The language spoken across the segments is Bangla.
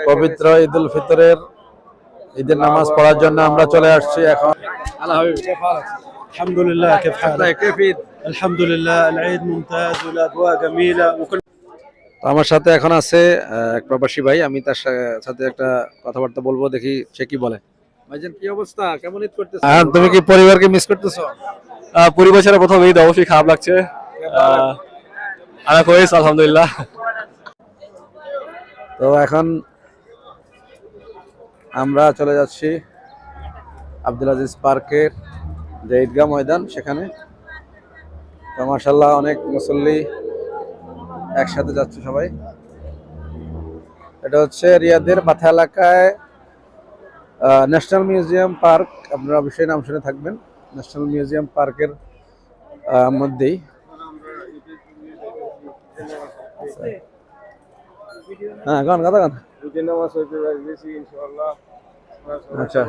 পবিত্র ঈদুল ফিতরের ঈদের নামাজ পড়ার জন্য আমরা চলে আসছি এখন। الحمد لله كيف حالك؟ كيف ঈদ? الحمد لله العيد ممتاز والاجواء جميله وكل আমার সাথে এখন আছে এক প্রবাসী ভাই, আমি তার সাথে একটা কথাবার্তা বলবো, দেখি সে কি বলে। ভাইজান কি অবস্থা, কেমন ঈদ করতেছো? আর তুমি কি পরিবারকে মিস করতেছো? পরিবার ছাড়া প্রথম ঈদ অবশ্যই খারাপ লাগছে। আনা করেছি আলহামদুলিল্লাহ। তো এখন আমরা চলে যাচ্ছি আব্দুল আজিজ পার্কের যে ঈদগাহ ময়দান সেখানে। তো মাশাআল্লাহ অনেক মুসল্লি একসাথে যাচ্ছে সবাই। এটা হচ্ছে রিয়াদের বাথা এলাকায় ন্যাশনাল মিউজিয়াম পার্ক, আপনারা অবশ্যই নাম শুনে থাকবেন। ন্যাশনাল মিউজিয়াম পার্কের মধ্যেই। হ্যাঁ গান গান গান আচ্ছা।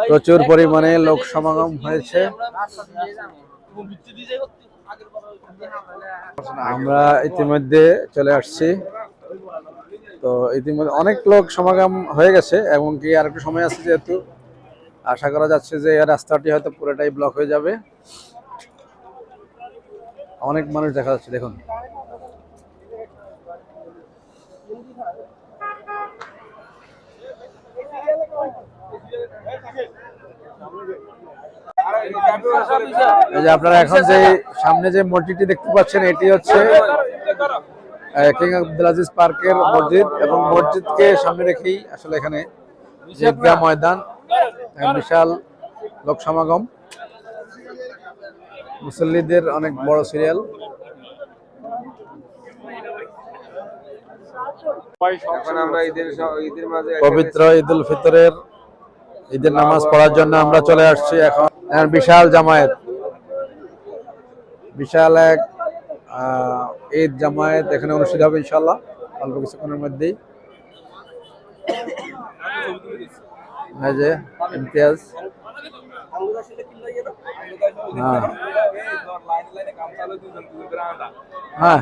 প্রচুর পরিমাণে লোক সমাগম হয়েছে। আমরা ইতিমধ্যে চলে আসছি। তো ইতিমধ্যে অনেক লোক সমাগম হয়ে গেছে এবং কি আর একটু সময় আছে, যেহেতু আশা করা যাচ্ছে যে এই রাস্তাটি হয়তো পুরোটাই ব্লক হয়ে যাবে। অনেক মানুষ দেখা যাচ্ছে, দেখুন। এই যে আপনারা এখন যে সামনে যে মসজিদটি দেখতে পাচ্ছেন, এটি হচ্ছে কিং আব্দুল আজিজ পার্কের মসজিদ, এবং মসজিদকে সামনে রেখেই আসলে এখানে ঈদগাহ ময়দান, বিশাল লোক সমাগম, মুসল্লিদের অনেক বড় সিরিয়াল। এখন আমরা পবিত্র ঈদুল ফিতরের ঈদের নামাজ পড়ার জন্য আমরা চলে আসছি এখন। বিশাল জামায়াত, বিশাল এক ঈদ জামায়াত এখানে অনুষ্ঠিত হবে ইনশাআল্লাহ অল্প কিছুক্ষণের মধ্যেই। এই যে ইমতিয়াজ, হ্যাঁ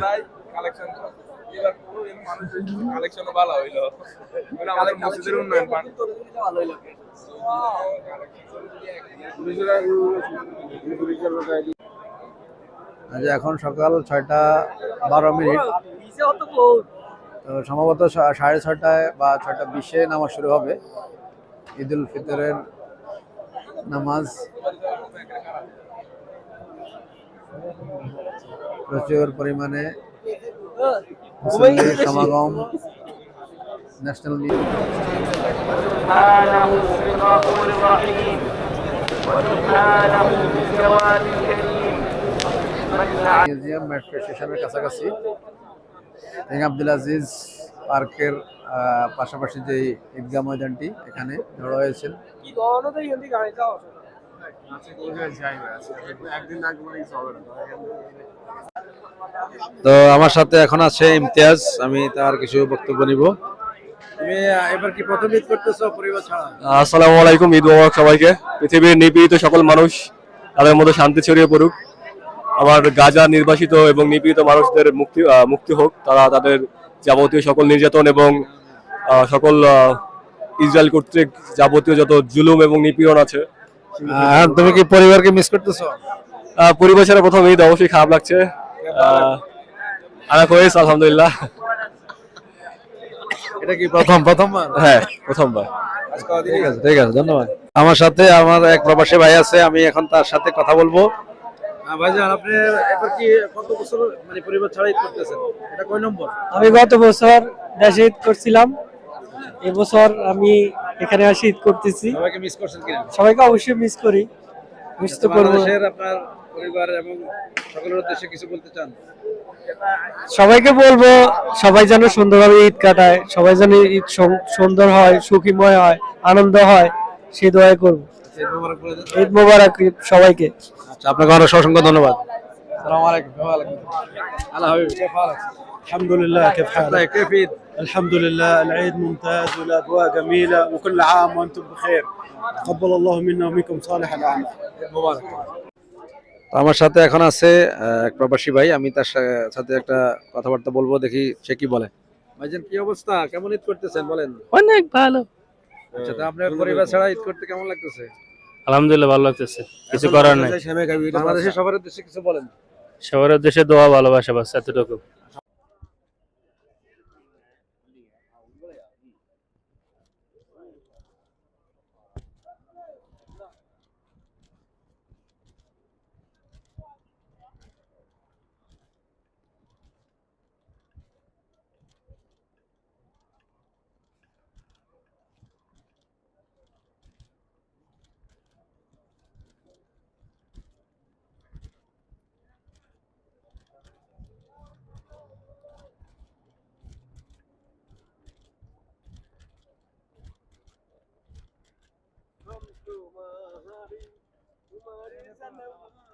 এখন সকাল 6:12। তো সম্ভবত 6:30 বা 6:20 নামাজ শুরু হবে, ঈদুল ফিতরের নামাজ। প্রচুর পরিমাণে মুসল্লির সমাগম ন্যাশনাল মিউজিয়াম মেট্রো স্টেশনের কাছাকাছি। কিং আব্দুল আজিজ পার্কের পাশাপাশি যে ঈদগাহ ময়দানটি, এখানে জড়ো হয়েছেন। তো আমার সাথে এখন আছে ইমতিয়াজ, আমি তার কিছু বক্তব্য নিব। তুমি এবার কি প্রথম ঈদ করতেছো পরিবার ছাড়া? আসসালামু আলাইকুম, ঈদ মোবারক সবাইকে। পৃথিবীর নিপীড়িত সকল মানুষ, তাদের মধ্যে শান্তি ছড়িয়ে পড়ুক। আমার গাজা নির্বাসিত এবং নিপীড়িত মানুষদের মুক্তি হোক। তারা তাদের যাবতীয় সকল নির্যাতন এবং সকল ইসরায়েল কর্তৃক যাবতীয় যত জুলুম এবং নিপীড়ন আছে। তুমি কি পরিবারকে মিস করতেছো? পরিবার ছাড়া প্রথম ঈদ অবশ্যই খারাপ লাগছে। আনা করেছি আলহামদুলিল্লাহ। এটা কি প্রথমবার? হ্যাঁ, প্রথমবার। ঠিক আছে, ঠিক আছে, ধন্যবাদ। আমার সাথে আমার এক প্রবাসী ভাই আছে, আমি এখন তার সাথে কথা বলবো। ভাইজান, আপনি এবার কি কত বছর মানে পরিবার ছাড়া ঈদ করতেছেন? এটা কয় নম্বর? আমি গত বছর দেশে ঈদ করছিলাম, এবছর আমি এখানে আসি ঈদ করতেছি। সবাইকে মিস করছেন কিনা? সবাইকে অবশ্যই মিস করি, মিস তো করব। আপনার পরিবার এবং সকলের উদ্দেশ্যে কিছু বলতে চান? সবাইকে বলবো সবাই যেন সুন্দরভাবে ঈদ কাটায়, সবাই যেন ঈদ সুন্দর হয়, সুখীময় হয়, আনন্দ হয়, সেই দোয়াই করবো। ঈদ মোবারক সবাইকে। আচ্ছা, আপনাকে অনেক অসংখ্য ধন্যবাদ। আসসালামু আলাইকুম। আল্লাহ হাফেজ। الحمد لله، كيف حالك؟ طيب كيف عيد؟ الحمد لله، العيد ممتاز والاجواء جميله، وكل عام وانتم بخير. تقبل الله منا ومنكم صالح الاعمال. মোবারক। আমার সাথে এখন আছে এক প্রবাসী ভাই, আমি তার সাথে একটা কথাবার্তা বলবো, দেখি সে কি বলে। ভাইজান কি অবস্থা, কেমন ঈদ করতেছেন বলেন? অনেক ভালো, আচ্ছা, তো আপনার পরিবার ছাড়া ঈদ করতে কেমন লাগতেছে? আলহামদুলিল্লাহ ভালো লাগতেছে, কিছু করার নাই। বাংলাদেশের সবার উদ্দেশ্যে কিছু বলেন। সবার উদ্দেশ্যে দোয়া ভালোবাসা, বাস এতটুকু। तुम्हारी तुम्हारी सनम